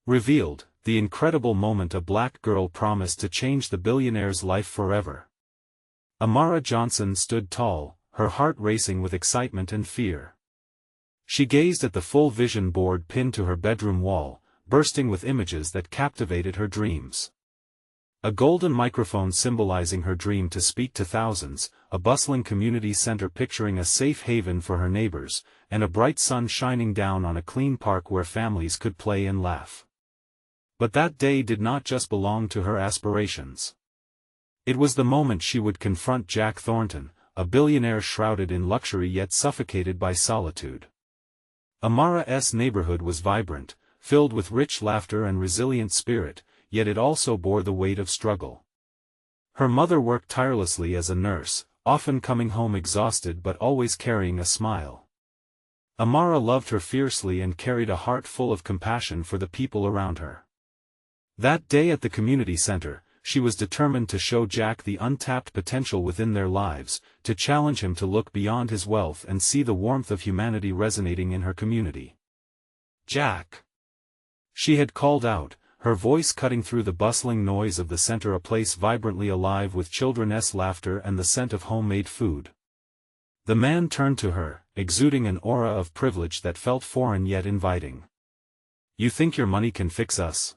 Revealed, the incredible moment a black girl promised to change the billionaire's life forever. Amara Johnson stood tall, her heart racing with excitement and fear. She gazed at the full vision board pinned to her bedroom wall, bursting with images that captivated her dreams. A golden microphone symbolizing her dream to speak to thousands, a bustling community center picturing a safe haven for her neighbors, and a bright sun shining down on a clean park where families could play and laugh. But that day did not just belong to her aspirations. It was the moment she would confront Jack Thornton, a billionaire shrouded in luxury yet suffocated by solitude. Amara's neighborhood was vibrant, filled with rich laughter and resilient spirit, yet it also bore the weight of struggle. Her mother worked tirelessly as a nurse, often coming home exhausted but always carrying a smile. Amara loved her fiercely and carried a heart full of compassion for the people around her. That day at the community center, she was determined to show Jack the untapped potential within their lives, to challenge him to look beyond his wealth and see the warmth of humanity resonating in her community. "Jack!" she had called out, her voice cutting through the bustling noise of the center, a place vibrantly alive with children's laughter and the scent of homemade food. The man turned to her, exuding an aura of privilege that felt foreign yet inviting. "You think your money can fix us?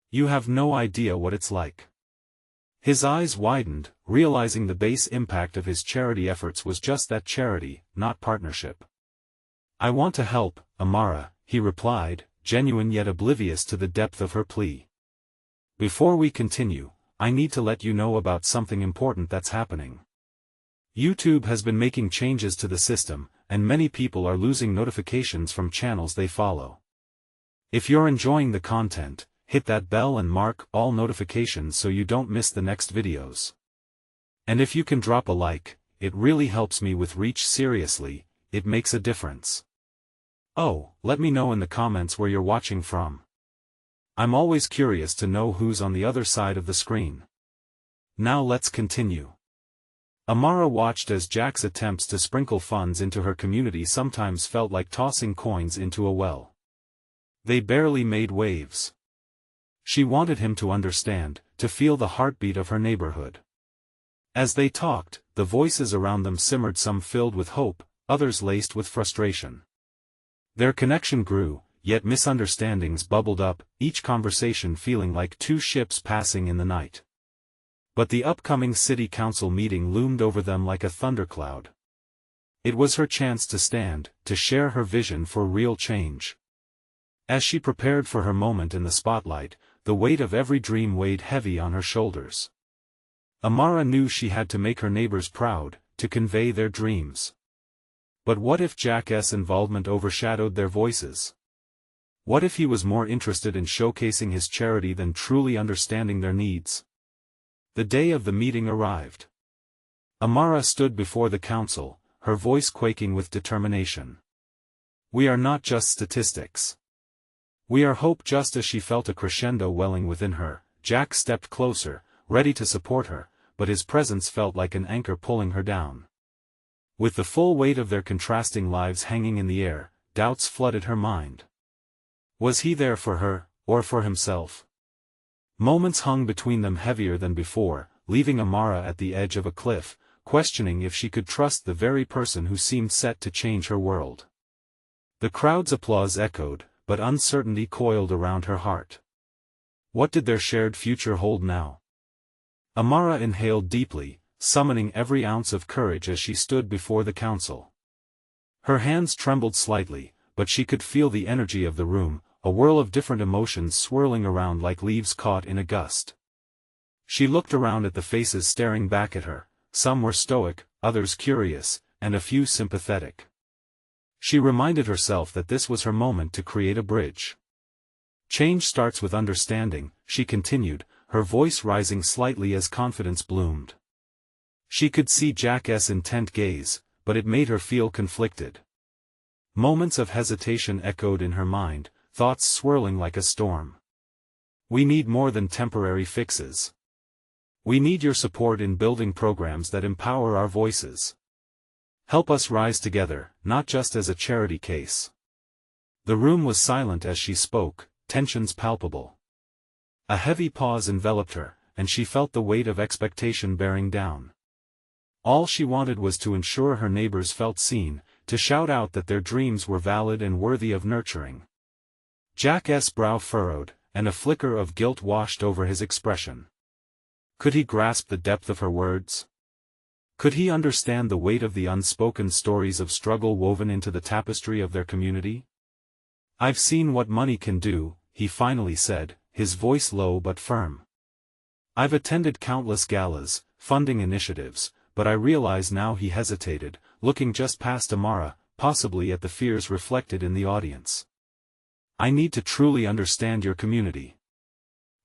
You have no idea what it's like." His eyes widened, realizing the base impact of his charity efforts was just that, charity, not partnership. "I want to help, Amara," he replied, genuine yet oblivious to the depth of her plea. "Before we continue, I need to let you know about something important that's happening. YouTube has been making changes to the system, and many people are losing notifications from channels they follow. If you're enjoying the content, hit that bell and mark all notifications so you don't miss the next videos. And if you can drop a like, it really helps me with reach. Seriously, it makes a difference. Oh, let me know in the comments where you're watching from. I'm always curious to know who's on the other side of the screen. Now let's continue." Amara watched as Jack's attempts to sprinkle funds into her community sometimes felt like tossing coins into a well. They barely made waves. She wanted him to understand, to feel the heartbeat of her neighborhood. As they talked, the voices around them simmered, some filled with hope, others laced with frustration. Their connection grew, yet misunderstandings bubbled up, each conversation feeling like two ships passing in the night. But the upcoming city council meeting loomed over them like a thundercloud. It was her chance to stand, to share her vision for real change. As she prepared for her moment in the spotlight, the weight of every dream weighed heavy on her shoulders. Amara knew she had to make her neighbors proud, to convey their dreams. But what if Jack's involvement overshadowed their voices? What if he was more interested in showcasing his charity than truly understanding their needs? The day of the meeting arrived. Amara stood before the council, her voice quaking with determination. "We are not just statistics. We are hope." Just as she felt a crescendo welling within her, Jack stepped closer, ready to support her, but his presence felt like an anchor pulling her down. With the full weight of their contrasting lives hanging in the air, doubts flooded her mind. Was he there for her, or for himself? Moments hung between them heavier than before, leaving Amara at the edge of a cliff, questioning if she could trust the very person who seemed set to change her world. The crowd's applause echoed, but uncertainty coiled around her heart. What did their shared future hold now? Amara inhaled deeply, summoning every ounce of courage as she stood before the council. Her hands trembled slightly, but she could feel the energy of the room, a whirl of different emotions swirling around like leaves caught in a gust. She looked around at the faces staring back at her, some were stoic, others curious, and a few sympathetic. She reminded herself that this was her moment to create a bridge. "Change starts with understanding," she continued, her voice rising slightly as confidence bloomed. She could see Jack's intent gaze, but it made her feel conflicted. Moments of hesitation echoed in her mind, thoughts swirling like a storm. "We need more than temporary fixes. We need your support in building programs that empower our voices. Help us rise together, not just as a charity case." The room was silent as she spoke, tensions palpable. A heavy pause enveloped her, and she felt the weight of expectation bearing down. All she wanted was to ensure her neighbors felt seen, to shout out that their dreams were valid and worthy of nurturing. Jack's brow furrowed, and a flicker of guilt washed over his expression. Could he grasp the depth of her words? Could he understand the weight of the unspoken stories of struggle woven into the tapestry of their community? "I've seen what money can do," he finally said, his voice low but firm. "I've attended countless galas, funding initiatives, but I realize now." He hesitated, looking just past Amara, possibly at the fears reflected in the audience. "I need to truly understand your community."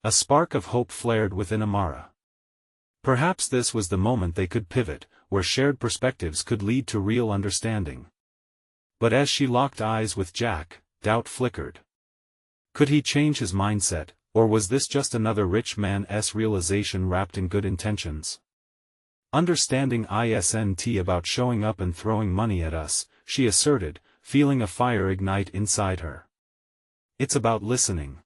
A spark of hope flared within Amara. Perhaps this was the moment they could pivot, where shared perspectives could lead to real understanding. But as she locked eyes with Jack, doubt flickered. Could he change his mindset, or was this just another rich man's realization wrapped in good intentions? "Understanding isn't about showing up and throwing money at us," she asserted, feeling a fire ignite inside her. "It's about listening.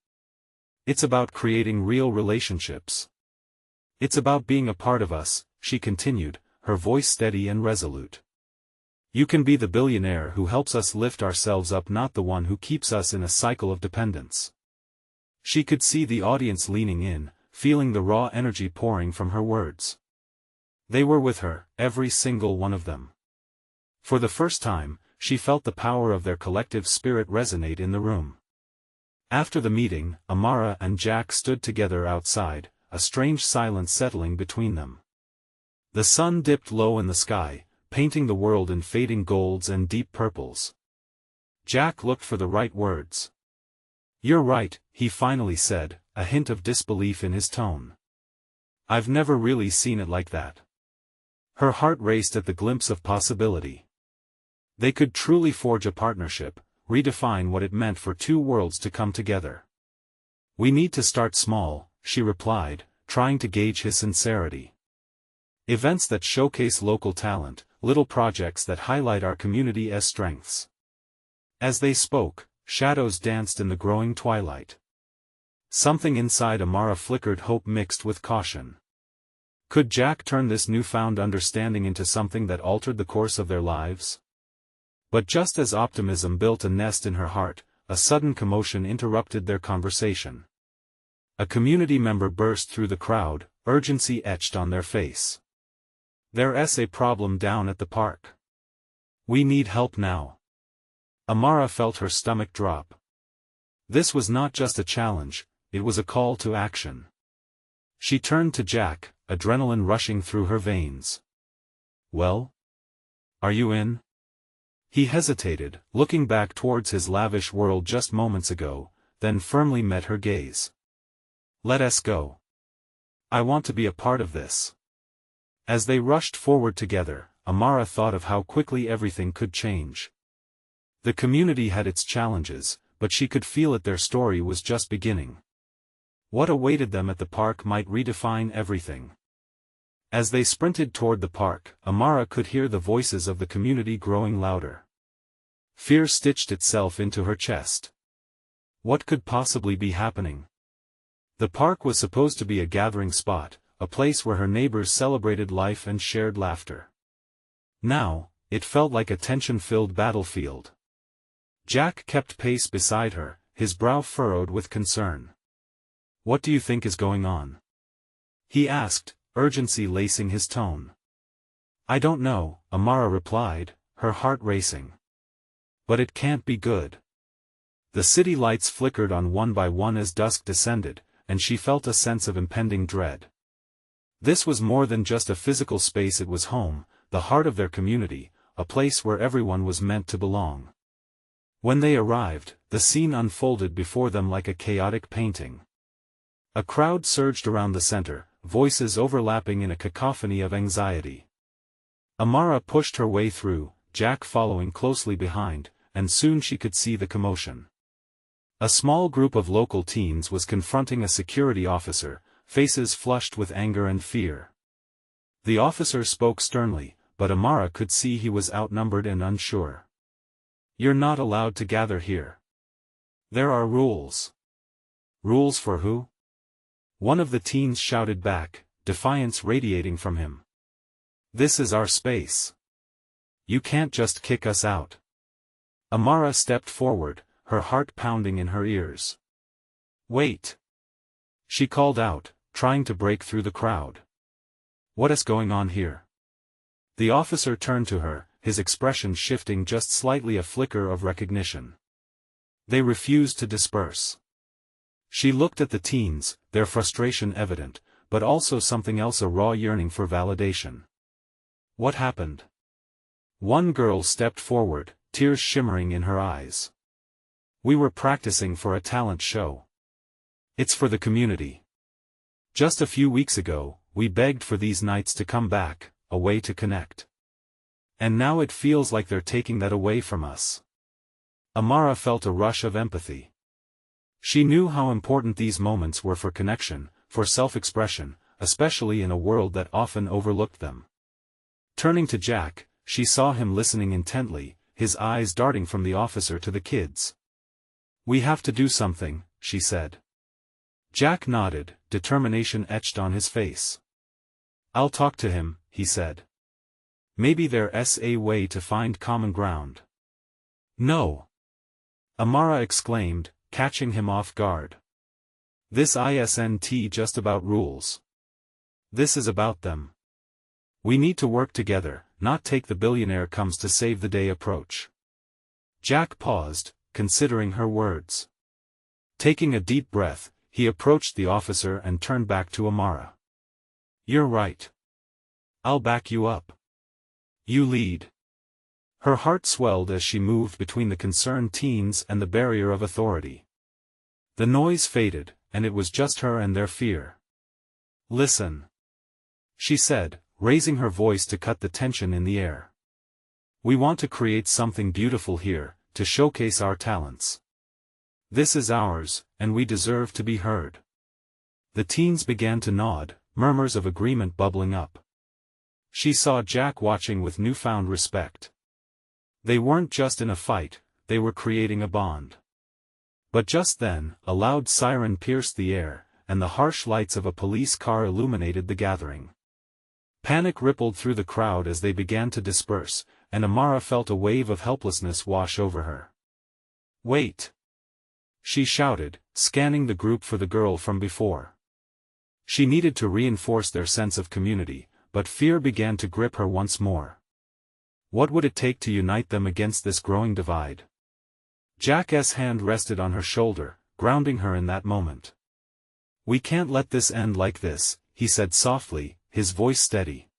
It's about creating real relationships. It's about being a part of us," she continued, her voice steady and resolute. "You can be the billionaire who helps us lift ourselves up, not the one who keeps us in a cycle of dependence." She could see the audience leaning in, feeling the raw energy pouring from her words. They were with her, every single one of them. For the first time, she felt the power of their collective spirit resonate in the room. After the meeting, Amara and Jack stood together outside, a strange silence settling between them. The sun dipped low in the sky, painting the world in fading golds and deep purples. Jack looked for the right words. "You're right," he finally said, a hint of disbelief in his tone. "I've never really seen it like that." Her heart raced at the glimpse of possibility. They could truly forge a partnership, redefine what it meant for two worlds to come together. "We need to start small," she replied, trying to gauge his sincerity. "Events that showcase local talent, little projects that highlight our community's strengths." As they spoke, shadows danced in the growing twilight. Something inside Amara flickered hope mixed with caution. Could Jack turn this newfound understanding into something that altered the course of their lives? But just as optimism built a nest in her heart, a sudden commotion interrupted their conversation. A community member burst through the crowd, urgency etched on their face. "There's a problem down at the park. We need help now." Amara felt her stomach drop. This was not just a challenge, it was a call to action. She turned to Jack, adrenaline rushing through her veins. "Well? Are you in?" He hesitated, looking back towards his lavish world just moments ago, then firmly met her gaze. "Let us go. I want to be a part of this." As they rushed forward together, Amara thought of how quickly everything could change. The community had its challenges, but she could feel that their story was just beginning. What awaited them at the park might redefine everything. As they sprinted toward the park, Amara could hear the voices of the community growing louder. Fear stitched itself into her chest. What could possibly be happening? The park was supposed to be a gathering spot, a place where her neighbors celebrated life and shared laughter. Now, it felt like a tension-filled battlefield. Jack kept pace beside her, his brow furrowed with concern. "What do you think is going on?" he asked, urgency lacing his tone. "I don't know," Amara replied, her heart racing. "But it can't be good." The city lights flickered on one by one as dusk descended, and she felt a sense of impending dread. This was more than just a physical space, it was home, the heart of their community, a place where everyone was meant to belong. When they arrived, the scene unfolded before them like a chaotic painting. A crowd surged around the center, voices overlapping in a cacophony of anxiety. Amara pushed her way through, Jack following closely behind, and soon she could see the commotion. A small group of local teens was confronting a security officer, faces flushed with anger and fear. The officer spoke sternly, but Amara could see he was outnumbered and unsure. "You're not allowed to gather here. There are rules." Rules for who? One of the teens shouted back, defiance radiating from him. This is our space. You can't just kick us out. Amara stepped forward, her heart pounding in her ears. Wait! She called out, trying to break through the crowd. What is going on here? The officer turned to her, his expression shifting just slightly, a flicker of recognition. They refused to disperse. She looked at the teens, their frustration evident, but also something else, a raw yearning for validation. What happened? One girl stepped forward, tears shimmering in her eyes. We were practicing for a talent show. It's for the community. Just a few weeks ago, we begged for these nights to come back, a way to connect. And now it feels like they're taking that away from us. Amara felt a rush of empathy. She knew how important these moments were for connection, for self-expression, especially in a world that often overlooked them. Turning to Jack, she saw him listening intently, his eyes darting from the officer to the kids. We have to do something, she said. Jack nodded, determination etched on his face. I'll talk to him, he said. Maybe there's a way to find common ground. No! Amara exclaimed, catching him off guard. This isn't just about rules. This is about them. We need to work together, not take the billionaire comes to save the day approach. Jack paused, considering her words. Taking a deep breath, he approached the officer and turned back to Amara. You're right. I'll back you up. You lead. Her heart swelled as she moved between the concerned teens and the barrier of authority. The noise faded, and it was just her and their fear. Listen, she said, raising her voice to cut the tension in the air. We want to create something beautiful here, to showcase our talents. This is ours, and we deserve to be heard. The teens began to nod, murmurs of agreement bubbling up. She saw Jack watching with newfound respect. They weren't just in a fight, they were creating a bond. But just then, a loud siren pierced the air, and the harsh lights of a police car illuminated the gathering. Panic rippled through the crowd as they began to disperse, and Amara felt a wave of helplessness wash over her. Wait! She shouted, scanning the group for the girl from before. She needed to reinforce their sense of community, but fear began to grip her once more. What would it take to unite them against this growing divide? Jack's hand rested on her shoulder, grounding her in that moment. We can't let this end like this, he said softly, his voice steady.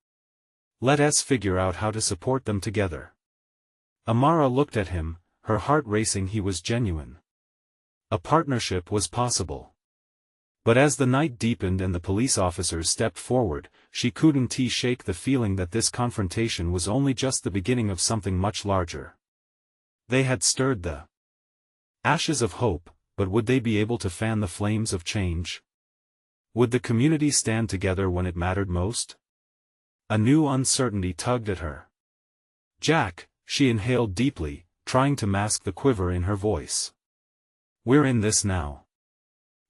Let us figure out how to support them together. Amara looked at him, her heart racing. He was genuine. A partnership was possible. But as the night deepened and the police officers stepped forward, she couldn't shake the feeling that this confrontation was only just the beginning of something much larger. They had stirred the ashes of hope, but would they be able to fan the flames of change? Would the community stand together when it mattered most? A new uncertainty tugged at her. Jack, she inhaled deeply, trying to mask the quiver in her voice. We're in this now.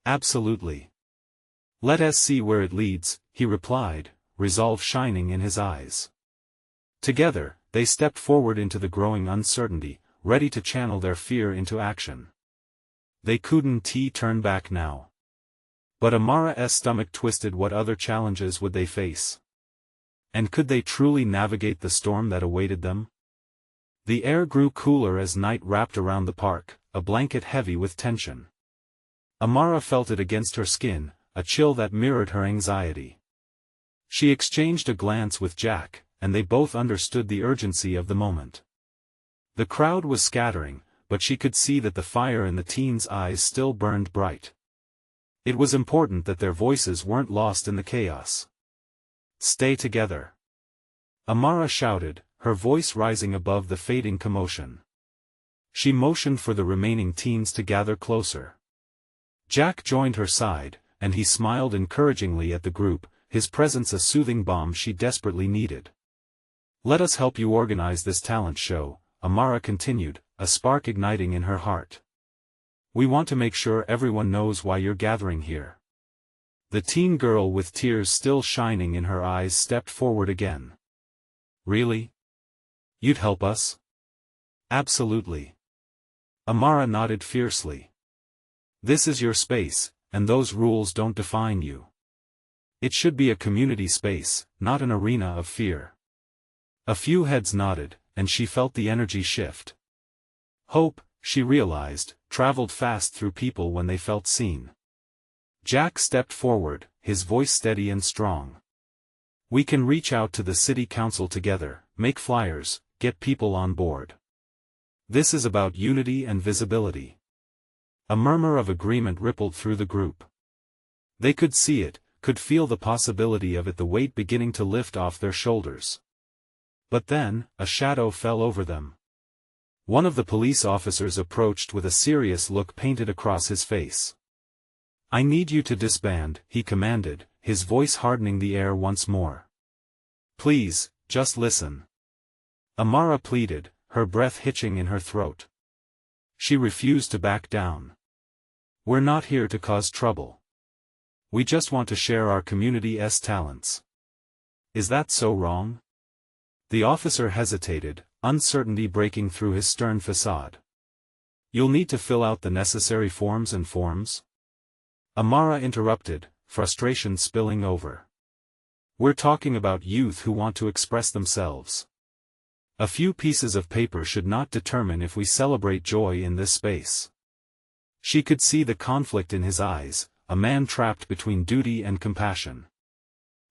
Absolutely. Let us see where it leads, he replied, resolve shining in his eyes. Together, they stepped forward into the growing uncertainty, ready to channel their fear into action. They couldn't turn back now. But Amara's stomach twisted. What other challenges would they face? And could they truly navigate the storm that awaited them? The air grew cooler as night wrapped around the park, a blanket heavy with tension. Amara felt it against her skin, a chill that mirrored her anxiety. She exchanged a glance with Jack, and they both understood the urgency of the moment. The crowd was scattering, but she could see that the fire in the teens' eyes still burned bright. It was important that their voices weren't lost in the chaos. Stay together. Amara shouted, her voice rising above the fading commotion. She motioned for the remaining teens to gather closer. Jack joined her side, and he smiled encouragingly at the group, his presence a soothing balm she desperately needed. Let us help you organize this talent show, Amara continued, a spark igniting in her heart. We want to make sure everyone knows why you're gathering here." The teen girl with tears still shining in her eyes stepped forward again. "Really? You'd help us?" "Absolutely." Amara nodded fiercely. "This is your space, and those rules don't define you. It should be a community space, not an arena of fear." A few heads nodded, and she felt the energy shift. Hope, she realized, traveled fast through people when they felt seen. Jack stepped forward, his voice steady and strong. "We can reach out to the city council together, make flyers, get people on board. This is about unity and visibility." A murmur of agreement rippled through the group. They could see it, could feel the possibility of it, the weight beginning to lift off their shoulders. But then, a shadow fell over them. One of the police officers approached with a serious look painted across his face. "I need you to disband," he commanded, his voice hardening the air once more. "Please, just listen." Amara pleaded, her breath hitching in her throat. She refused to back down. "We're not here to cause trouble. We just want to share our community's talents." "Is that so wrong?" The officer hesitated, uncertainty breaking through his stern facade. "You'll need to fill out the necessary forms." Amara interrupted, frustration spilling over. "We're talking about youth who want to express themselves. A few pieces of paper should not determine if we celebrate joy in this space." She could see the conflict in his eyes, a man trapped between duty and compassion.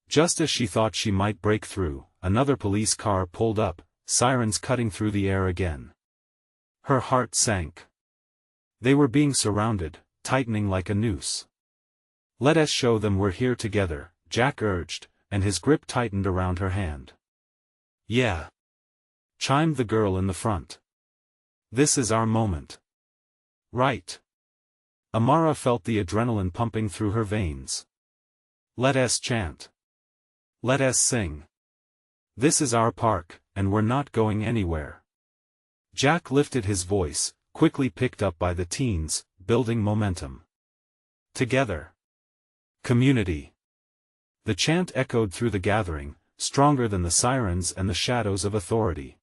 Just as she thought she might break through, another police car pulled up, sirens cutting through the air again. Her heart sank. They were being surrounded, tightening like a noose. "Let us show them we're here together," Jack urged, and his grip tightened around her hand. "Yeah," chimed the girl in the front. "This is our moment." "Right." Amara felt the adrenaline pumping through her veins. "Let us chant. Let us sing. This is our park, and we're not going anywhere." Jack lifted his voice, quickly picked up by the teens, building momentum. "Together. Community." The chant echoed through the gathering, stronger than the sirens and the shadows of authority.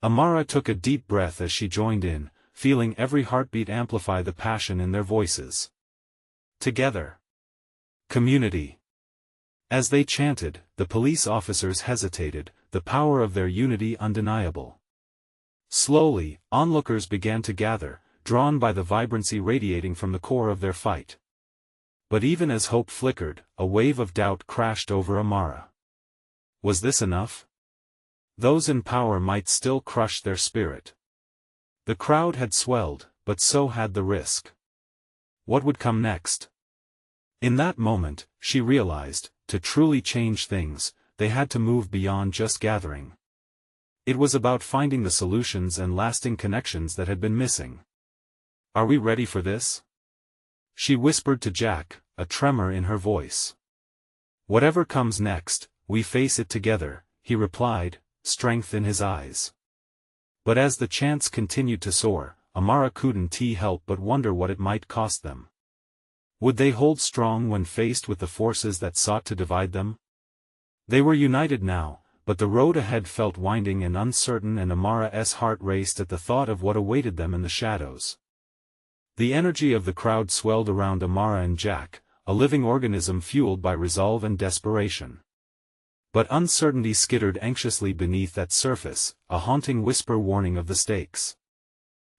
Amara took a deep breath as she joined in, feeling every heartbeat amplify the passion in their voices. "Together. Community." As they chanted, the police officers hesitated, the power of their unity undeniable. Slowly, onlookers began to gather, drawn by the vibrancy radiating from the core of their fight. But even as hope flickered, a wave of doubt crashed over Amara. Was this enough? Those in power might still crush their spirit. The crowd had swelled, but so had the risk. What would come next? In that moment, she realized, to truly change things, they had to move beyond just gathering. It was about finding the solutions and lasting connections that had been missing. "Are we ready for this?" she whispered to Jack, a tremor in her voice. "Whatever comes next, we face it together," he replied, strength in his eyes. But as the chants continued to soar, Amara couldn't help but wonder what it might cost them. Would they hold strong when faced with the forces that sought to divide them? They were united now, but the road ahead felt winding and uncertain, and Amara's heart raced at the thought of what awaited them in the shadows. The energy of the crowd swelled around Amara and Jack, a living organism fueled by resolve and desperation. But uncertainty skittered anxiously beneath that surface, a haunting whisper warning of the stakes.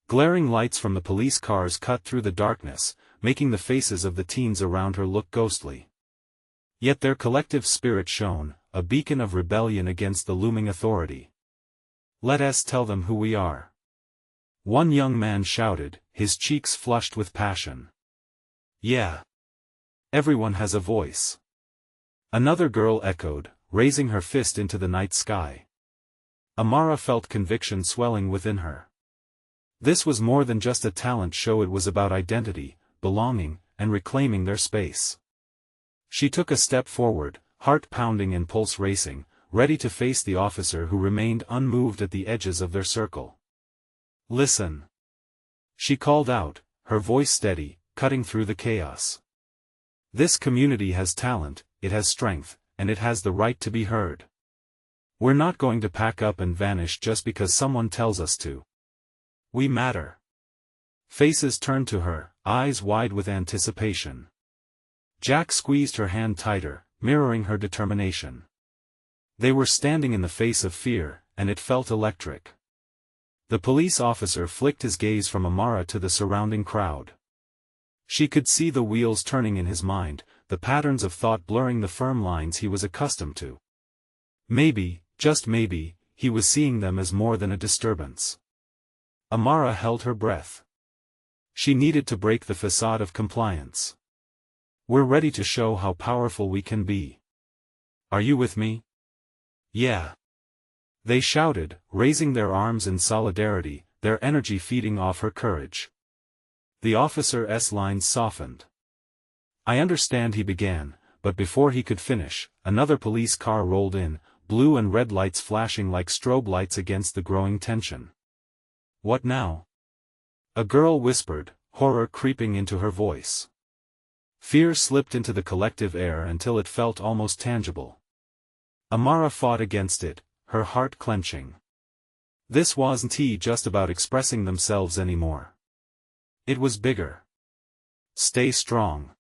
Glaring lights from the police cars cut through the darkness, making the faces of the teens around her look ghostly. Yet their collective spirit shone, a beacon of rebellion against the looming authority. "Let us tell them who we are," one young man shouted, his cheeks flushed with passion. "Yeah. Everyone has a voice," another girl echoed, raising her fist into the night sky. Amara felt conviction swelling within her. This was more than just a talent show, it was about identity, belonging, and reclaiming their space. She took a step forward, heart pounding and pulse racing, ready to face the officer who remained unmoved at the edges of their circle. "Listen," she called out, her voice steady, cutting through the chaos. This community has talent, it has strength, and it has the right to be heard. We're not going to pack up and vanish just because someone tells us to. We matter. Faces turned to her, eyes wide with anticipation. Jack squeezed her hand tighter, mirroring her determination. They were standing in the face of fear, and it felt electric. The police officer flicked his gaze from Amara to the surrounding crowd. She could see the wheels turning in his mind, the patterns of thought blurring the firm lines he was accustomed to. Maybe, just maybe, he was seeing them as more than a disturbance. Amara held her breath. She needed to break the facade of compliance. We're ready to show how powerful we can be. Are you with me? Yeah. They shouted, raising their arms in solidarity, their energy feeding off her courage. The officer's lines softened. I understand, he began, but before he could finish, another police car rolled in, blue and red lights flashing like strobe lights against the growing tension. What now? A girl whispered, horror creeping into her voice. Fear slipped into the collective air until it felt almost tangible. Amara fought against it, her heart clenching. This wasn't just about expressing themselves anymore. It was bigger. Stay strong.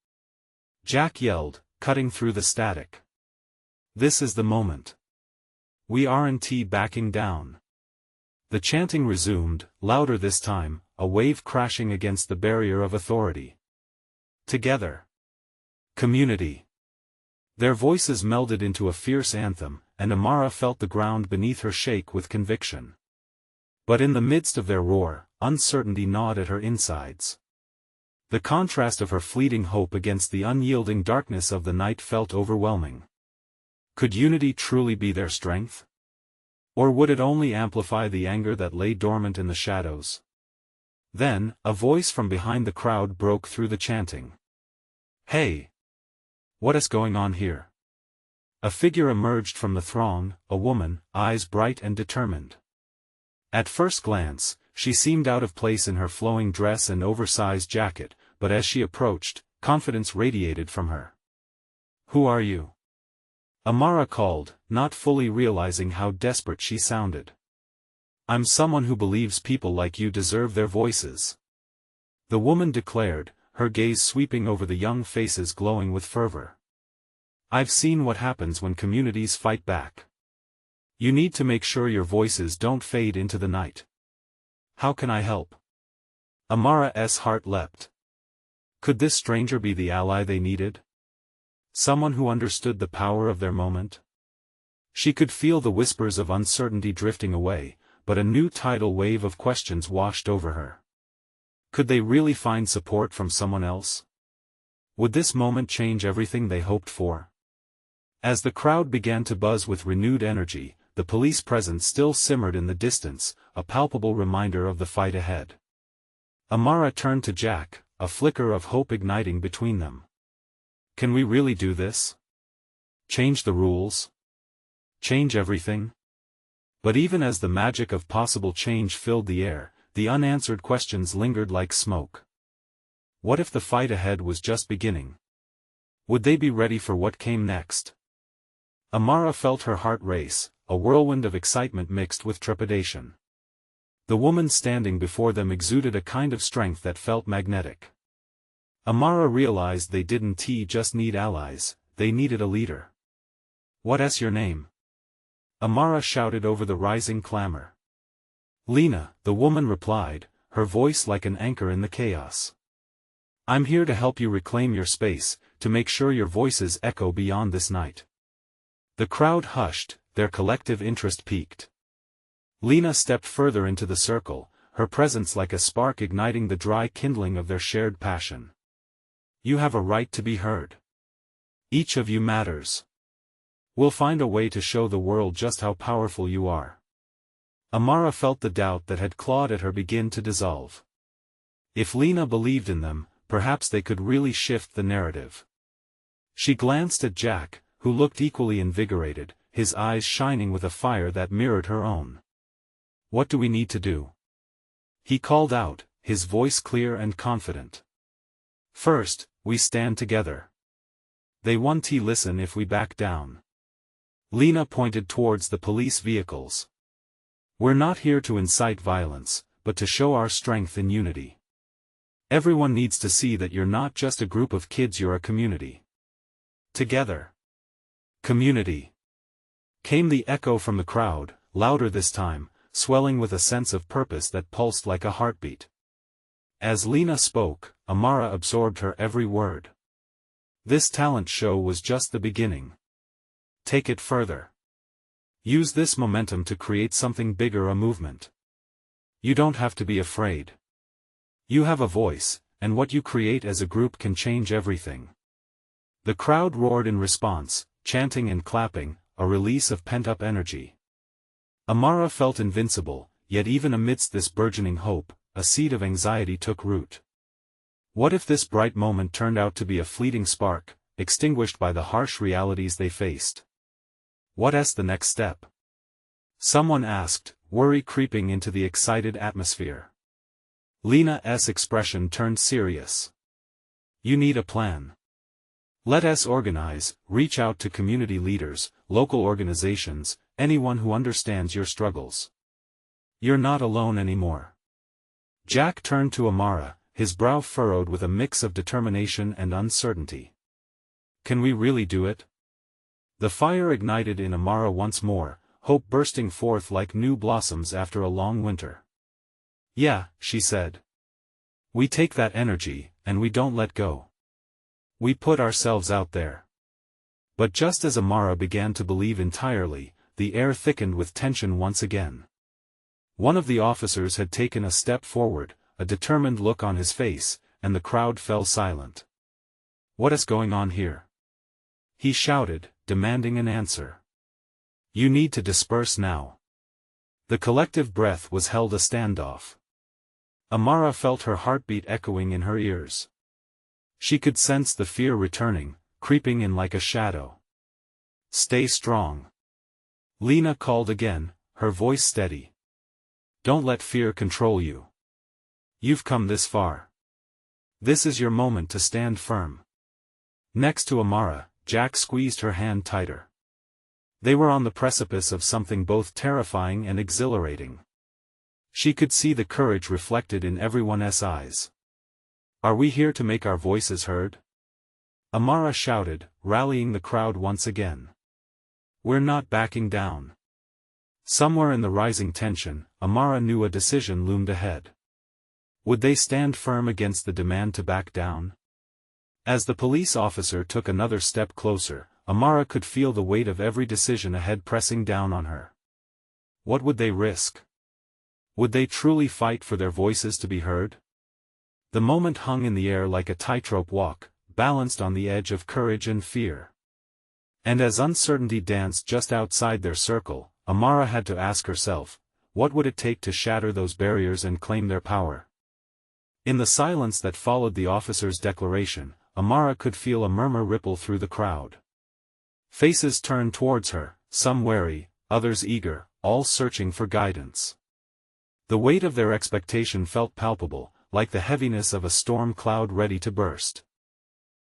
Jack yelled, cutting through the static. This is the moment. We aren't backing down. The chanting resumed, louder this time, a wave crashing against the barrier of authority. Together. Community. Their voices melded into a fierce anthem, and Amara felt the ground beneath her shake with conviction. But in the midst of their roar, uncertainty gnawed at her insides. The contrast of her fleeting hope against the unyielding darkness of the night felt overwhelming. Could unity truly be their strength? Or would it only amplify the anger that lay dormant in the shadows? Then, a voice from behind the crowd broke through the chanting. Hey! What is going on here? A figure emerged from the throng, a woman, eyes bright and determined. At first glance, she seemed out of place in her flowing dress and oversized jacket, but as she approached, confidence radiated from her. Who are you? Amara called, not fully realizing how desperate she sounded. I'm someone who believes people like you deserve their voices. The woman declared, her gaze sweeping over the young faces glowing with fervor. I've seen what happens when communities fight back. You need to make sure your voices don't fade into the night. How can I help? Amara's heart leapt. Could this stranger be the ally they needed? Someone who understood the power of their moment? She could feel the whispers of uncertainty drifting away, but a new tidal wave of questions washed over her. Could they really find support from someone else? Would this moment change everything they hoped for? As the crowd began to buzz with renewed energy, the police presence still simmered in the distance, a palpable reminder of the fight ahead. Amara turned to Jack, a flicker of hope igniting between them. Can we really do this? Change the rules? Change everything? But even as the magic of possible change filled the air, the unanswered questions lingered like smoke. What if the fight ahead was just beginning? Would they be ready for what came next? Amara felt her heart race, a whirlwind of excitement mixed with trepidation. The woman standing before them exuded a kind of strength that felt magnetic. Amara realized they didn't just need allies, they needed a leader. What's your name? Amara shouted over the rising clamor. Lena, the woman replied, her voice like an anchor in the chaos. I'm here to help you reclaim your space, to make sure your voices echo beyond this night. The crowd hushed, their collective interest peaked. Lena stepped further into the circle, her presence like a spark igniting the dry kindling of their shared passion. You have a right to be heard. Each of you matters. We'll find a way to show the world just how powerful you are. Amara felt the doubt that had clawed at her begin to dissolve. If Lena believed in them, perhaps they could really shift the narrative. She glanced at Jack, who looked equally invigorated, his eyes shining with a fire that mirrored her own. What do we need to do? He called out, his voice clear and confident. First, we stand together. They won't listen if we back down. Lena pointed towards the police vehicles. We're not here to incite violence, but to show our strength in unity. Everyone needs to see that you're not just a group of kids, you're a community. Together. Community. Came the echo from the crowd, louder this time, swelling with a sense of purpose that pulsed like a heartbeat. As Lena spoke, Amara absorbed her every word. This talent show was just the beginning. Take it further. Use this momentum to create something bigger, a movement. You don't have to be afraid. You have a voice, and what you create as a group can change everything. The crowd roared in response, chanting and clapping, a release of pent-up energy. Amara felt invincible, yet even amidst this burgeoning hope, a seed of anxiety took root. What if this bright moment turned out to be a fleeting spark, extinguished by the harsh realities they faced? What's the next step? Someone asked, worry creeping into the excited atmosphere. Lena's expression turned serious. You need a plan. Let us organize, reach out to community leaders, local organizations, anyone who understands your struggles. You're not alone anymore. Jack turned to Amara, his brow furrowed with a mix of determination and uncertainty. Can we really do it? The fire ignited in Amara once more, hope bursting forth like new blossoms after a long winter. Yeah, she said. We take that energy, and we don't let go. We put ourselves out there. But just as Amara began to believe entirely, the air thickened with tension once again. One of the officers had taken a step forward, a determined look on his face, and the crowd fell silent. What is going on here? He shouted, demanding an answer. You need to disperse now. The collective breath was held a standoff. Amara felt her heartbeat echoing in her ears. She could sense the fear returning, creeping in like a shadow. Stay strong. Lena called again, her voice steady. Don't let fear control you. You've come this far. This is your moment to stand firm. Next to Amara, Jack squeezed her hand tighter. They were on the precipice of something both terrifying and exhilarating. She could see the courage reflected in everyone's eyes. Are we here to make our voices heard? Amara shouted, rallying the crowd once again. We're not backing down. Somewhere in the rising tension, Amara knew a decision loomed ahead. Would they stand firm against the demand to back down? As the police officer took another step closer, Amara could feel the weight of every decision ahead pressing down on her. What would they risk? Would they truly fight for their voices to be heard? The moment hung in the air like a tightrope walk, balanced on the edge of courage and fear. And as uncertainty danced just outside their circle, Amara had to ask herself, what would it take to shatter those barriers and claim their power? In the silence that followed the officer's declaration, Amara could feel a murmur ripple through the crowd. Faces turned towards her, some wary, others eager, all searching for guidance. The weight of their expectation felt palpable, like the heaviness of a storm cloud ready to burst.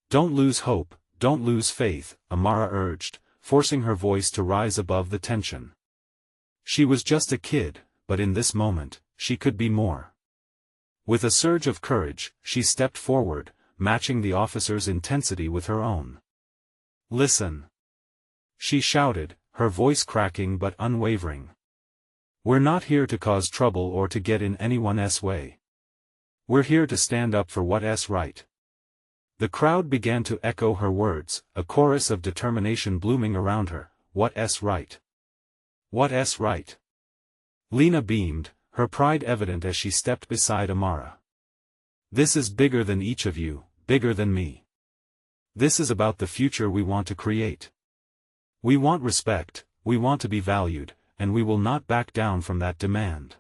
Don't lose hope, don't lose faith, Amara urged, forcing her voice to rise above the tension. She was just a kid, but in this moment, she could be more. With a surge of courage, she stepped forward, matching the officer's intensity with her own. Listen. She shouted, her voice cracking but unwavering. We're not here to cause trouble or to get in anyone's way. We're here to stand up for what's right. The crowd began to echo her words, a chorus of determination blooming around her. What's right? What's right? Lena beamed, her pride evident as she stepped beside Amara. This is bigger than each of you, bigger than me. This is about the future we want to create. We want respect, we want to be valued, and we will not back down from that demand.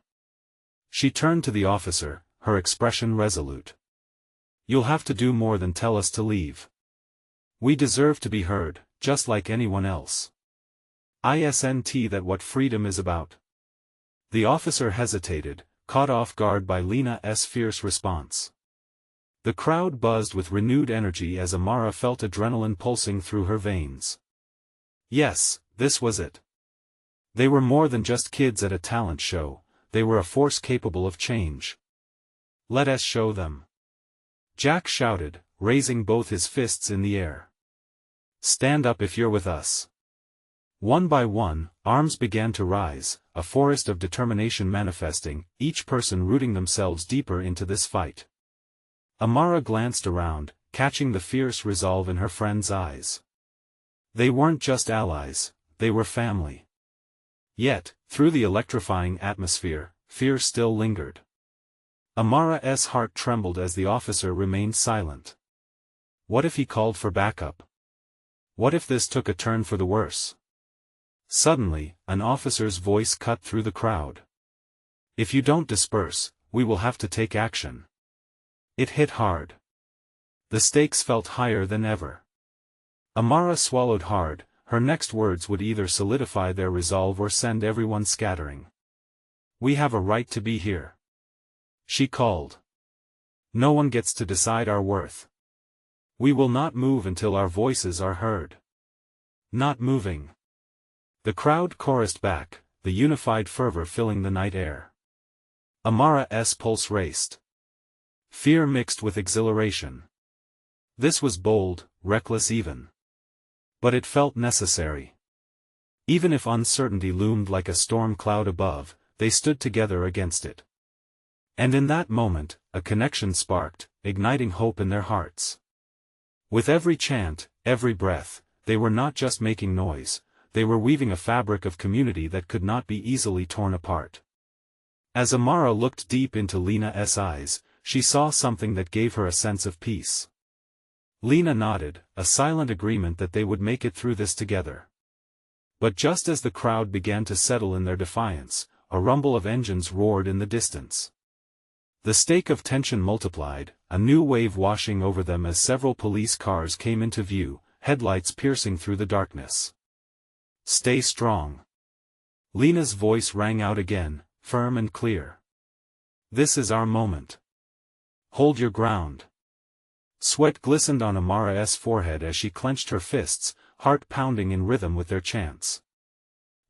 She turned to the officer, her expression resolute. You'll have to do more than tell us to leave. We deserve to be heard, just like anyone else. Isn't that what freedom is about? The officer hesitated, caught off guard by Lena's fierce response. The crowd buzzed with renewed energy as Amara felt adrenaline pulsing through her veins. Yes, this was it. They were more than just kids at a talent show, they were a force capable of change. Let us show them. Jack shouted, raising both his fists in the air. Stand up if you're with us. One by one, arms began to rise, a forest of determination manifesting, each person rooting themselves deeper into this fight. Amara glanced around, catching the fierce resolve in her friend's eyes. They weren't just allies, they were family. Yet, through the electrifying atmosphere, fear still lingered. Amara's heart trembled as the officer remained silent. What if he called for backup? What if this took a turn for the worse? Suddenly, an officer's voice cut through the crowd. If you don't disperse, we will have to take action. It hit hard. The stakes felt higher than ever. Amara swallowed hard, her next words would either solidify their resolve or send everyone scattering. We have a right to be here. She called. No one gets to decide our worth. We will not move until our voices are heard. Not moving. The crowd chorused back, the unified fervor filling the night air. Amara's pulse raced. Fear mixed with exhilaration. This was bold, reckless even. But it felt necessary. Even if uncertainty loomed like a storm cloud above, they stood together against it. And in that moment, a connection sparked, igniting hope in their hearts. With every chant, every breath, they were not just making noise, they were weaving a fabric of community that could not be easily torn apart. As Amara looked deep into Lena's eyes, she saw something that gave her a sense of peace. Lena nodded, a silent agreement that they would make it through this together. But just as the crowd began to settle in their defiance, a rumble of engines roared in the distance. The stake of tension multiplied, a new wave washing over them as several police cars came into view, headlights piercing through the darkness. Stay strong. Lena's voice rang out again, firm and clear. This is our moment. Hold your ground. Sweat glistened on Amara's forehead as she clenched her fists, heart pounding in rhythm with their chants.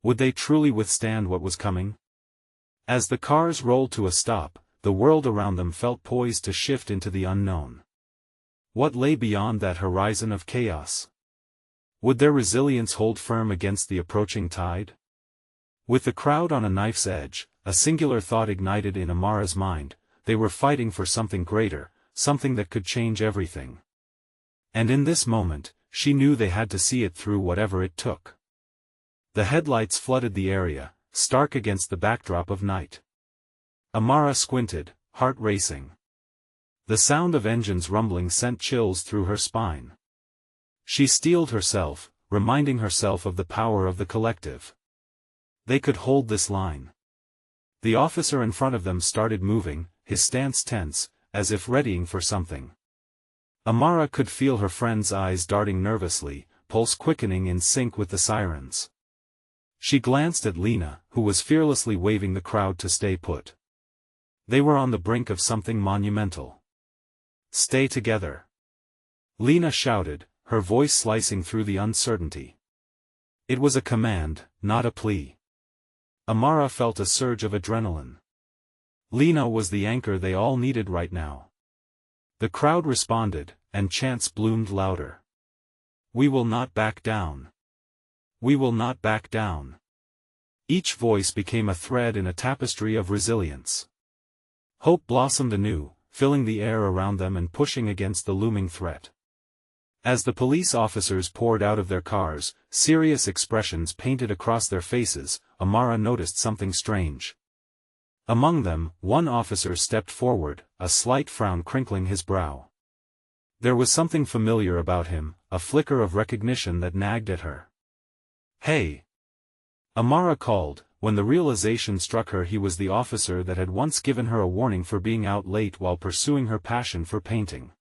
Would they truly withstand what was coming? As the cars rolled to a stop, the world around them felt poised to shift into the unknown. What lay beyond that horizon of chaos? Would their resilience hold firm against the approaching tide? With the crowd on a knife's edge, a singular thought ignited in Amara's mind: they were fighting for something greater, something that could change everything. And in this moment, she knew they had to see it through whatever it took. The headlights flooded the area, stark against the backdrop of night. Amara squinted, heart racing. The sound of engines rumbling sent chills through her spine. She steeled herself, reminding herself of the power of the collective. They could hold this line. The officer in front of them started moving, his stance tense, as if readying for something. Amara could feel her friend's eyes darting nervously, pulse quickening in sync with the sirens. She glanced at Lena, who was fearlessly waving the crowd to stay put. They were on the brink of something monumental. Stay together. Lena shouted, her voice slicing through the uncertainty. It was a command, not a plea. Amara felt a surge of adrenaline. Lena was the anchor they all needed right now. The crowd responded, and chants bloomed louder. We will not back down. We will not back down. Each voice became a thread in a tapestry of resilience. Hope blossomed anew, filling the air around them and pushing against the looming threat. As the police officers poured out of their cars, serious expressions painted across their faces, Amara noticed something strange. Among them, one officer stepped forward, a slight frown crinkling his brow. There was something familiar about him, a flicker of recognition that nagged at her. Hey! Amara called, when the realization struck her he was the officer that had once given her a warning for being out late while pursuing her passion for painting.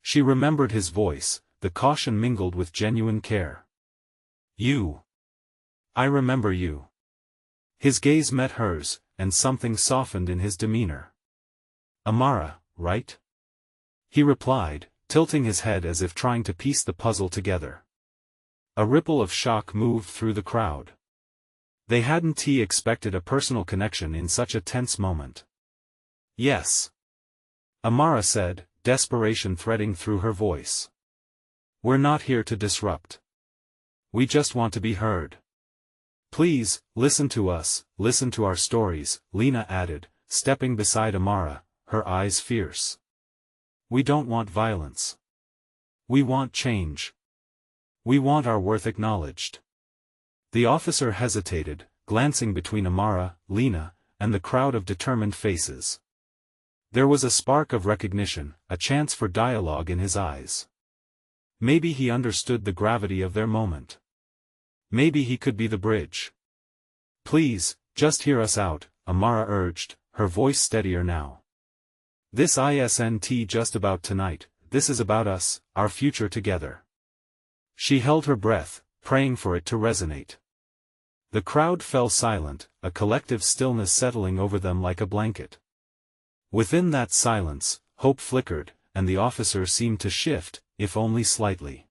She remembered his voice, the caution mingled with genuine care. You. I remember you. His gaze met hers, and something softened in his demeanor. "Amara, right?" he replied, tilting his head as if trying to piece the puzzle together. A ripple of shock moved through the crowd. They hadn't expected a personal connection in such a tense moment. "Yes," Amara said, desperation threading through her voice. "We're not here to disrupt. We just want to be heard. Please, listen to us, listen to our stories," Lena added, stepping beside Amara, her eyes fierce. "We don't want violence. We want change. We want our worth acknowledged." The officer hesitated, glancing between Amara, Lena, and the crowd of determined faces. There was a spark of recognition, a chance for dialogue in his eyes. Maybe he understood the gravity of their moment. Maybe he could be the bridge. "Please, just hear us out," Amara urged, her voice steadier now. "This isn't just about tonight, this is about us, our future together." She held her breath, praying for it to resonate. The crowd fell silent, a collective stillness settling over them like a blanket. Within that silence, hope flickered, and the officer seemed to shift, if only slightly.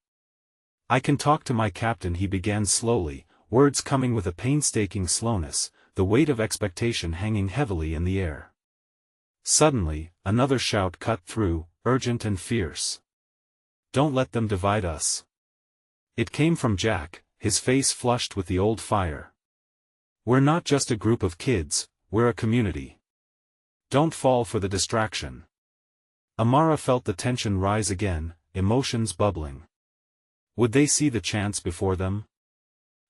"I can talk to my captain," he began slowly, words coming with a painstaking slowness, the weight of expectation hanging heavily in the air. Suddenly, another shout cut through, urgent and fierce. "Don't let them divide us." It came from Jack, his face flushed with the old fire. "We're not just a group of kids, we're a community. Don't fall for the distraction." Amara felt the tension rise again, emotions bubbling. Would they see the chance before them?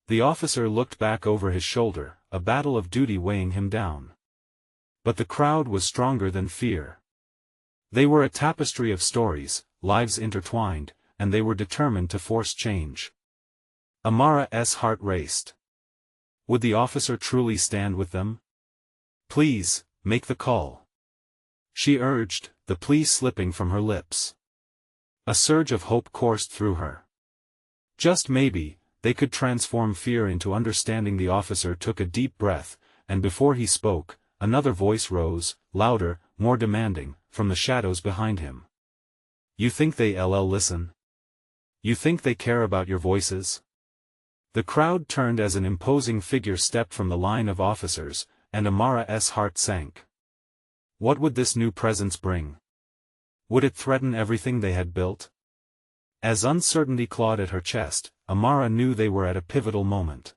The officer looked back over his shoulder, a battle of duty weighing him down. But the crowd was stronger than fear. They were a tapestry of stories, lives intertwined, and they were determined to force change. Amara's heart raced. Would the officer truly stand with them? "Please, make the call," she urged, the plea slipping from her lips. A surge of hope coursed through her. Just maybe, they could transform fear into understanding. The officer took a deep breath, and before he spoke, another voice rose, louder, more demanding, from the shadows behind him. "You think they'll listen? You think they care about your voices?" The crowd turned as an imposing figure stepped from the line of officers, and Amara's heart sank. What would this new presence bring? Would it threaten everything they had built? As uncertainty clawed at her chest, Amara knew they were at a pivotal moment.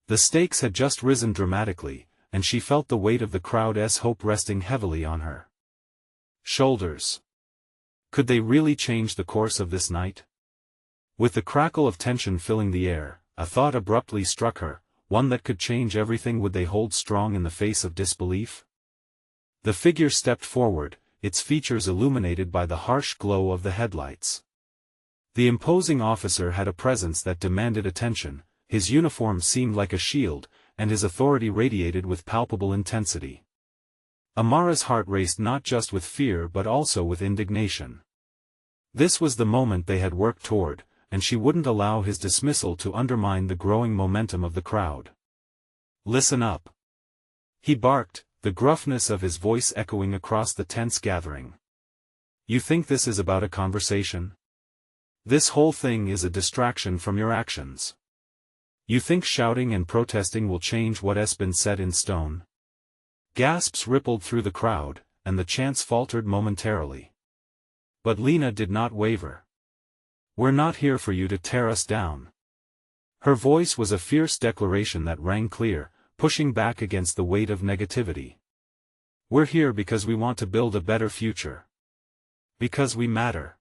The stakes had just risen dramatically, and she felt the weight of the crowd's hope resting heavily on her shoulders. Could they really change the course of this night? With the crackle of tension filling the air, a thought abruptly struck her, one that could change everything. Would they hold strong in the face of disbelief? The figure stepped forward, its features illuminated by the harsh glow of the headlights. The imposing officer had a presence that demanded attention, his uniform seemed like a shield, and his authority radiated with palpable intensity. Amara's heart raced not just with fear but also with indignation. This was the moment they had worked toward, and she wouldn't allow his dismissal to undermine the growing momentum of the crowd. "Listen up," he barked, the gruffness of his voice echoing across the tense gathering. "You think this is about a conversation? This whole thing is a distraction from your actions. You think shouting and protesting will change what has been set in stone?" Gasps rippled through the crowd, and the chants faltered momentarily. But Lena did not waver. "We're not here for you to tear us down." Her voice was a fierce declaration that rang clear, pushing back against the weight of negativity. "We're here because we want to build a better future. Because we matter."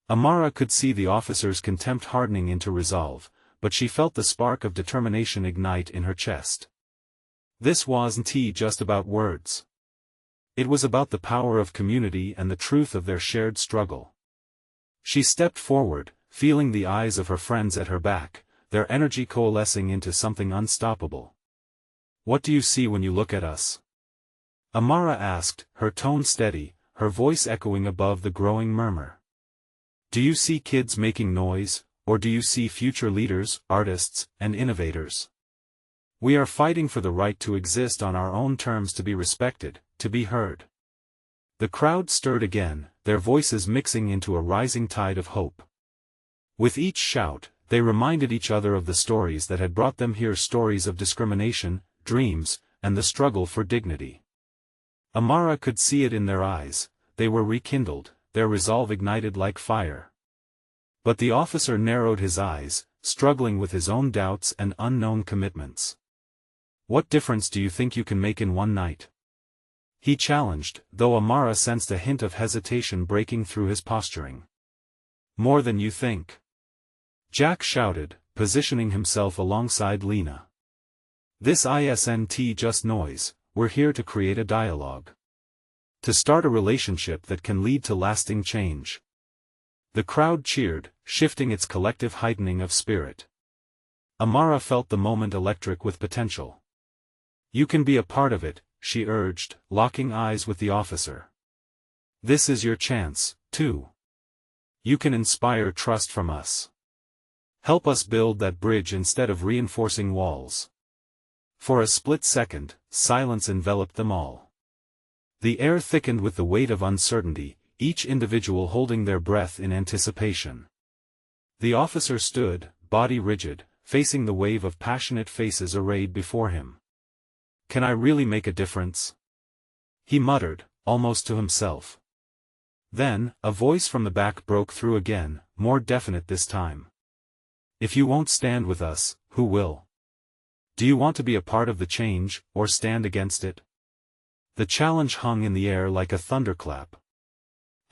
Amara could see the officer's contempt hardening into resolve, but she felt the spark of determination ignite in her chest. This wasn't just about words. It was about the power of community and the truth of their shared struggle. She stepped forward, feeling the eyes of her friends at her back, their energy coalescing into something unstoppable. "What do you see when you look at us?" Amara asked, her tone steady, her voice echoing above the growing murmur. "Do you see kids making noise, or do you see future leaders, artists, and innovators?" We are fighting for the right to exist on our own terms, to be respected, to be heard. The crowd stirred again, their voices mixing into a rising tide of hope. With each shout, they reminded each other of the stories that had brought them here, stories of discrimination, dreams, and the struggle for dignity. Amara could see it in their eyes, they were rekindled, their resolve ignited like fire. But the officer narrowed his eyes, struggling with his own doubts and unknown commitments. "What difference do you think you can make in one night?" he challenged, though Amara sensed a hint of hesitation breaking through his posturing. "More than you think," Jack shouted, positioning himself alongside Lena. "This isn't just noise, we're here to create a dialogue. To start a relationship that can lead to lasting change." The crowd cheered, shifting its collective heightening of spirit. Amara felt the moment electric with potential. "You can be a part of it," she urged, locking eyes with the officer. "This is your chance, too. You can inspire trust from us. Help us build that bridge instead of reinforcing walls." For a split second, silence enveloped them all. The air thickened with the weight of uncertainty, each individual holding their breath in anticipation. The officer stood, body rigid, facing the wave of passionate faces arrayed before him. "Can I really make a difference?" he muttered, almost to himself. Then, a voice from the back broke through again, more definite this time. "If you won't stand with us, who will? Do you want to be a part of the change, or stand against it?" The challenge hung in the air like a thunderclap.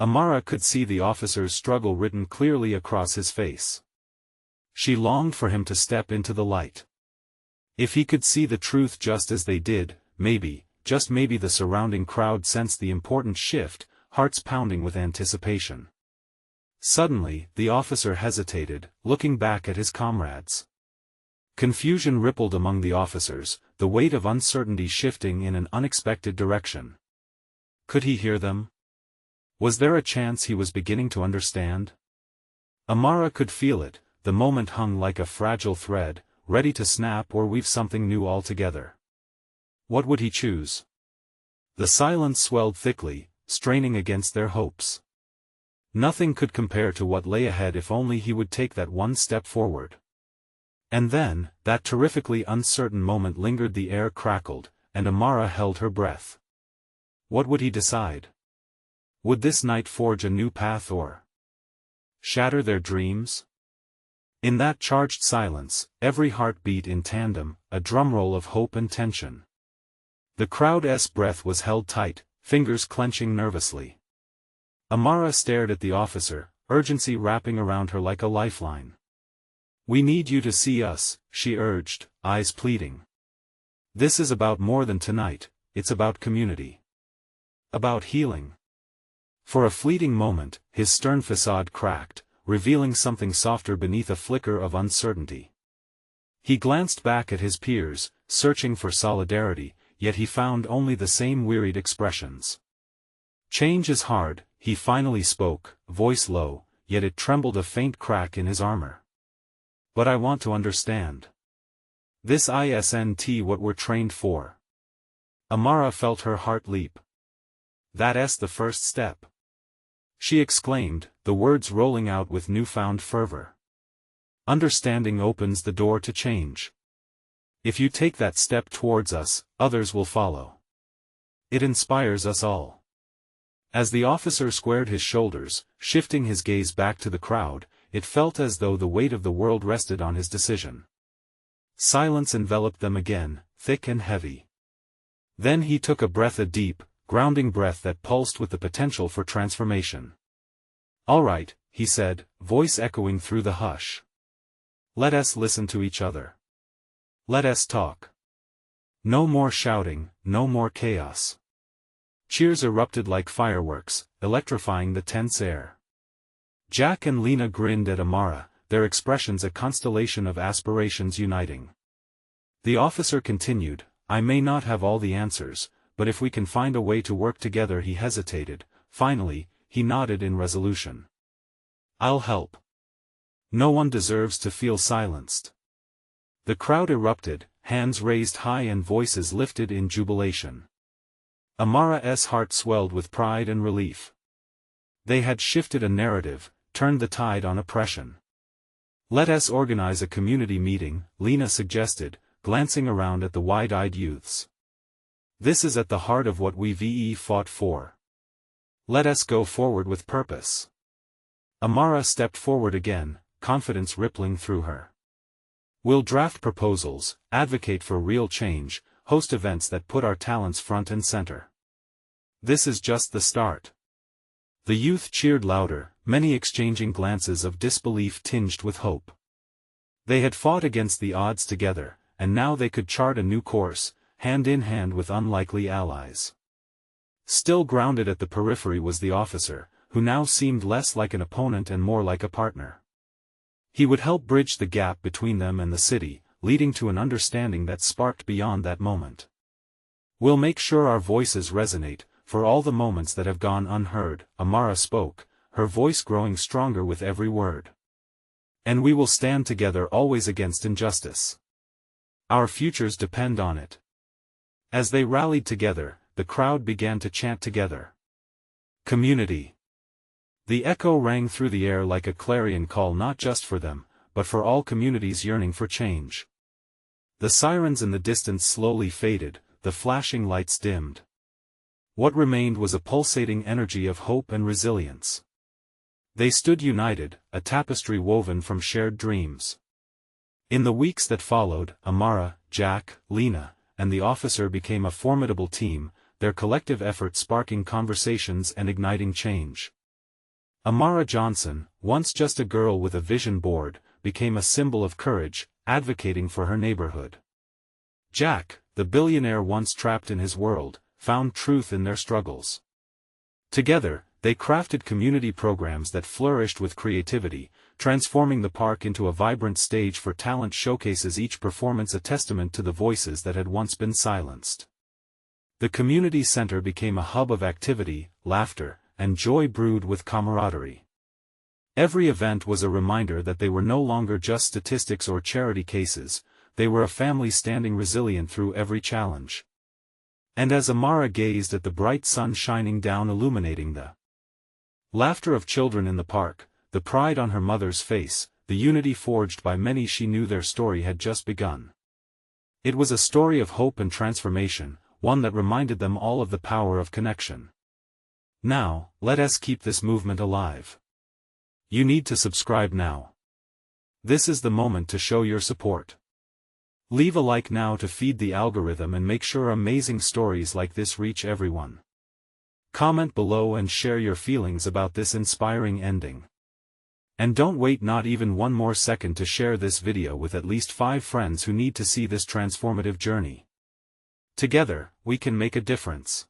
Amara could see the officer's struggle written clearly across his face. She longed for him to step into the light. If he could see the truth just as they did, maybe, just maybe the surrounding crowd sensed the important shift, hearts pounding with anticipation. Suddenly, the officer hesitated, looking back at his comrades. Confusion rippled among the officers, the weight of uncertainty shifting in an unexpected direction. Could he hear them? Was there a chance he was beginning to understand? Amara could feel it, the moment hung like a fragile thread, ready to snap or weave something new altogether. What would he choose? The silence swelled thickly, straining against their hopes. Nothing could compare to what lay ahead if only he would take that one step forward. And then, that terrifically uncertain moment lingered, the air crackled, and Amara held her breath. What would he decide? Would this night forge a new path or shatter their dreams? In that charged silence, every heart beat in tandem, a drumroll of hope and tension. The crowd's breath was held tight, fingers clenching nervously. Amara stared at the officer, urgency wrapping around her like a lifeline. "We need you to see us," she urged, eyes pleading. "This is about more than tonight, it's about community. About healing." For a fleeting moment, his stern facade cracked, revealing something softer beneath a flicker of uncertainty. He glanced back at his peers, searching for solidarity, yet he found only the same wearied expressions. "Change is hard," he finally spoke, voice low, yet it trembled, a faint crack in his armor. "But I want to understand. This isn't what we're trained for." Amara felt her heart leap. "That's the first step," she exclaimed, the words rolling out with newfound fervor. "Understanding opens the door to change. If you take that step towards us, others will follow. It inspires us all." As the officer squared his shoulders, shifting his gaze back to the crowd, it felt as though the weight of the world rested on his decision. Silence enveloped them again, thick and heavy. Then he took a breath, a deep, grounding breath that pulsed with the potential for transformation. "All right," he said, voice echoing through the hush. "Let us listen to each other. Let us talk. No more shouting, no more chaos." Cheers erupted like fireworks, electrifying the tense air. Jack and Lena grinned at Amara, their expressions a constellation of aspirations uniting. The officer continued, "I may not have all the answers, but if we can find a way to work together." He hesitated, finally, he nodded in resolution. "I'll help. No one deserves to feel silenced." The crowd erupted, hands raised high and voices lifted in jubilation. Amara's heart swelled with pride and relief. They had shifted a narrative, turned the tide on oppression. "Let us organize a community meeting," Lena suggested, glancing around at the wide-eyed youths. "This is at the heart of what we've fought for. Let us go forward with purpose." Amara stepped forward again, confidence rippling through her. "We'll draft proposals, advocate for real change, host events that put our talents front and center. This is just the start." The youth cheered louder, many exchanging glances of disbelief tinged with hope. They had fought against the odds together, and now they could chart a new course, hand in hand with unlikely allies. Still grounded at the periphery was the officer, who now seemed less like an opponent and more like a partner. He would help bridge the gap between them and the city, leading to an understanding that sparked beyond that moment. "We'll make sure our voices resonate, for all the moments that have gone unheard," Amara spoke, her voice growing stronger with every word. "And we will stand together always against injustice. Our futures depend on it." As they rallied together, the crowd began to chant together. "Community." The echo rang through the air like a clarion call, not just for them, but for all communities yearning for change. The sirens in the distance slowly faded, the flashing lights dimmed. What remained was a pulsating energy of hope and resilience. They stood united, a tapestry woven from shared dreams. In the weeks that followed, Amara, Jack, Lena, and the officer became a formidable team, their collective effort sparking conversations and igniting change. Amara Johnson, once just a girl with a vision board, became a symbol of courage, advocating for her neighborhood. Jack, the billionaire once trapped in his world, found truth in their struggles. Together, they crafted community programs that flourished with creativity, transforming the park into a vibrant stage for talent showcases, each performance a testament to the voices that had once been silenced. The community center became a hub of activity, laughter, and joy brewed with camaraderie. Every event was a reminder that they were no longer just statistics or charity cases, they were a family standing resilient through every challenge. And as Amara gazed at the bright sun shining down illuminating the laughter of children in the park, the pride on her mother's face, the unity forged by many, she knew their story had just begun. It was a story of hope and transformation, one that reminded them all of the power of connection. Now, let us keep this movement alive. You need to subscribe now. This is the moment to show your support. Leave a like now to feed the algorithm and make sure amazing stories like this reach everyone. Comment below and share your feelings about this inspiring ending. And don't wait not even one more second to share this video with at least 5 friends who need to see this transformative journey. Together, we can make a difference.